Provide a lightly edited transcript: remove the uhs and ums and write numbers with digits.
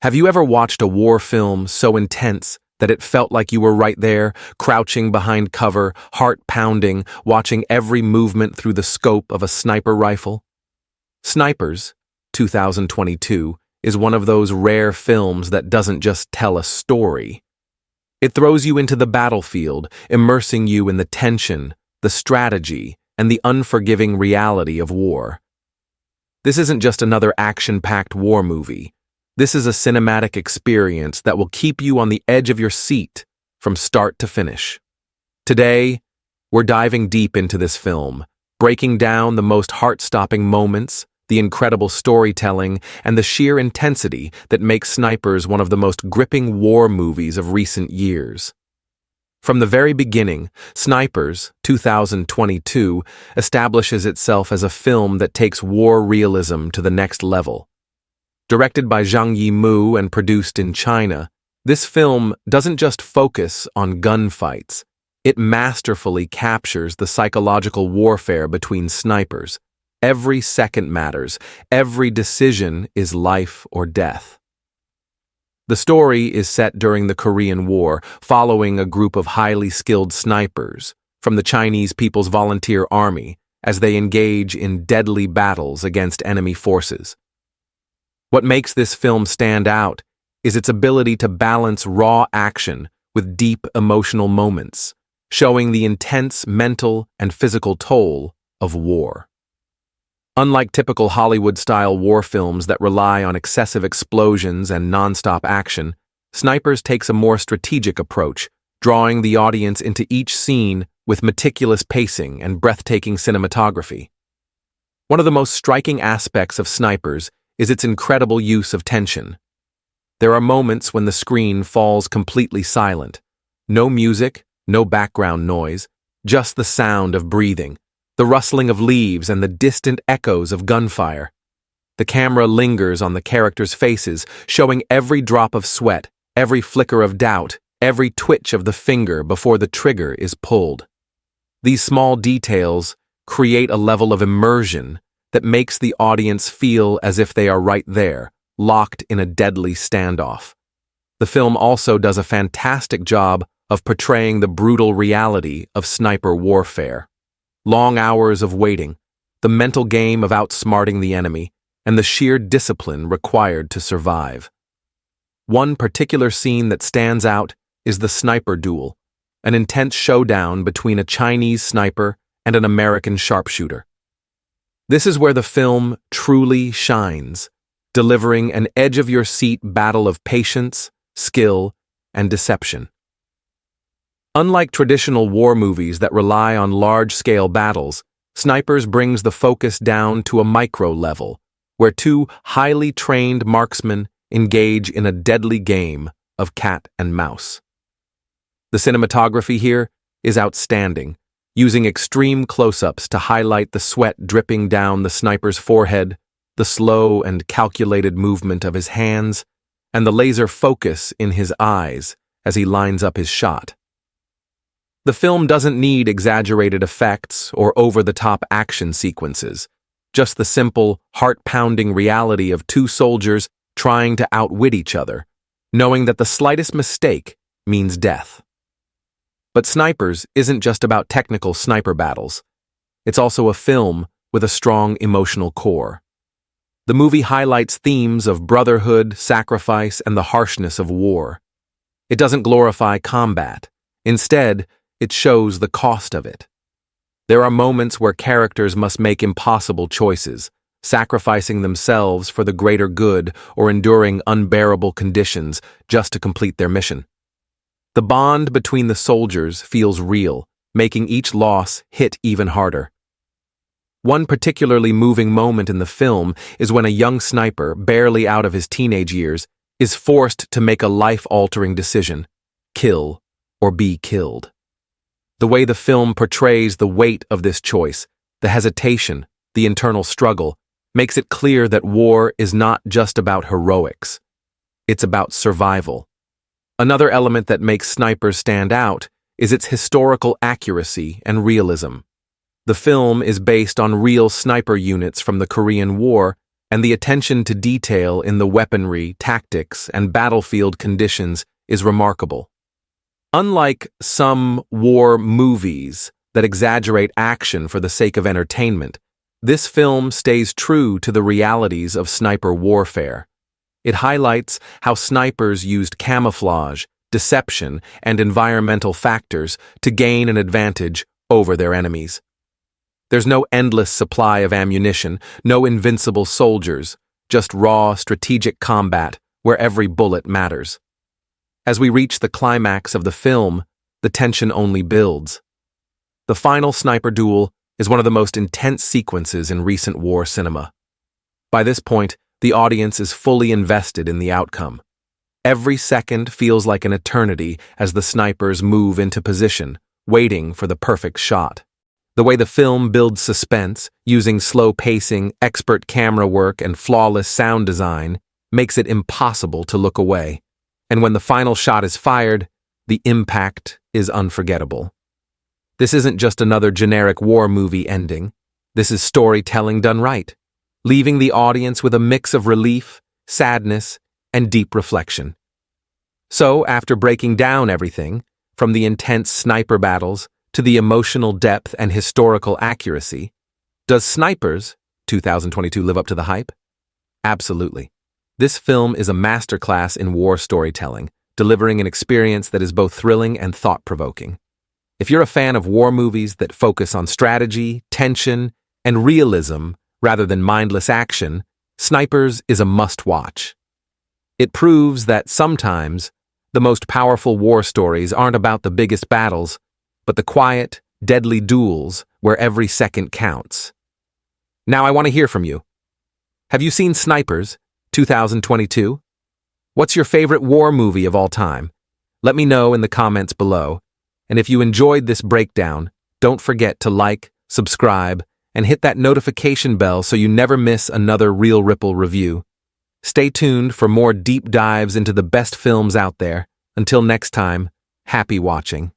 Have you ever watched a war film so intense that it felt like you were right there, crouching behind cover, heart pounding, watching every movement through the scope of a sniper rifle? Snipers, 2022, is one of those rare films that doesn't just tell a story. It throws you into the battlefield, immersing you in the tension, the strategy, and the unforgiving reality of war. This isn't just another action-packed war movie. This is a cinematic experience that will keep you on the edge of your seat from start to finish. Today, we're diving deep into this film, breaking down the most heart-stopping moments, the incredible storytelling, and the sheer intensity that makes Snipers one of the most gripping war movies of recent years. From the very beginning, Snipers, 2022, establishes itself as a film that takes war realism to the next level. Directed by Zhang Yimou and produced in China, this film doesn't just focus on gunfights. It masterfully captures the psychological warfare between snipers. Every second matters. Every decision is life or death. The story is set during the Korean War, following a group of highly skilled snipers from the Chinese People's Volunteer Army as they engage in deadly battles against enemy forces. What makes this film stand out is its ability to balance raw action with deep emotional moments, showing the intense mental and physical toll of war. Unlike typical Hollywood-style war films that rely on excessive explosions and non-stop action, Snipers takes a more strategic approach, drawing the audience into each scene with meticulous pacing and breathtaking cinematography. One of the most striking aspects of Snipers is its incredible use of tension. There are moments when the screen falls completely silent. No music, no background noise, just the sound of breathing, the rustling of leaves and the distant echoes of gunfire. The camera lingers on the characters' faces, showing every drop of sweat, every flicker of doubt, every twitch of the finger before the trigger is pulled. These small details create a level of immersion that makes the audience feel as if they are right there, locked in a deadly standoff. The film also does a fantastic job of portraying the brutal reality of sniper warfare. Long hours of waiting, the mental game of outsmarting the enemy, and the sheer discipline required to survive. One particular scene that stands out is the sniper duel, an intense showdown between a Chinese sniper and an American sharpshooter. This is where the film truly shines, delivering an edge-of-your-seat battle of patience, skill, and deception. Unlike traditional war movies that rely on large-scale battles, Snipers brings the focus down to a micro level, where two highly trained marksmen engage in a deadly game of cat and mouse. The cinematography here is outstanding, using extreme close-ups to highlight the sweat dripping down the sniper's forehead, the slow and calculated movement of his hands, and the laser focus in his eyes as he lines up his shot. The film doesn't need exaggerated effects or over-the-top action sequences, just the simple, heart-pounding reality of two soldiers trying to outwit each other, knowing that the slightest mistake means death. But Snipers isn't just about technical sniper battles. It's also a film with a strong emotional core. The movie highlights themes of brotherhood, sacrifice, and the harshness of war. It doesn't glorify combat. Instead, it shows the cost of it. There are moments where characters must make impossible choices, sacrificing themselves for the greater good or enduring unbearable conditions just to complete their mission. The bond between the soldiers feels real, making each loss hit even harder. One particularly moving moment in the film is when a young sniper, barely out of his teenage years, is forced to make a life-altering decision: kill or be killed. The way the film portrays the weight of this choice, the hesitation, the internal struggle, makes it clear that war is not just about heroics. It's about survival. Another element that makes Snipers stand out is its historical accuracy and realism. The film is based on real sniper units from the Korean War and the attention to detail in the weaponry, tactics, and battlefield conditions is remarkable. Unlike some war movies that exaggerate action for the sake of entertainment, this film stays true to the realities of sniper warfare. It highlights how snipers used camouflage, deception, and environmental factors to gain an advantage over their enemies. There's no endless supply of ammunition, no invincible soldiers, just raw, strategic combat where every bullet matters. As we reach the climax of the film, the tension only builds. The final sniper duel is one of the most intense sequences in recent war cinema. By this point, the audience is fully invested in the outcome. Every second feels like an eternity as the snipers move into position, waiting for the perfect shot. The way the film builds suspense, using slow pacing, expert camera work, and flawless sound design, makes it impossible to look away. And when the final shot is fired, the impact is unforgettable. This isn't just another generic war movie ending. This is storytelling done right, leaving the audience with a mix of relief, sadness, and deep reflection. So, after breaking down everything, from the intense sniper battles to the emotional depth and historical accuracy, does Snipers 2022 live up to the hype? Absolutely. This film is a masterclass in war storytelling, delivering an experience that is both thrilling and thought-provoking. If you're a fan of war movies that focus on strategy, tension, and realism rather than mindless action, Snipers is a must-watch. It proves that sometimes the most powerful war stories aren't about the biggest battles, but the quiet, deadly duels where every second counts. Now I want to hear from you. Have you seen Snipers 2022? What's your favorite war movie of all time? Let me know in the comments below. And if you enjoyed this breakdown, don't forget to like, subscribe, and hit that notification bell so you never miss another ReelRipple review. Stay tuned for more deep dives into the best films out there. Until next time, happy watching.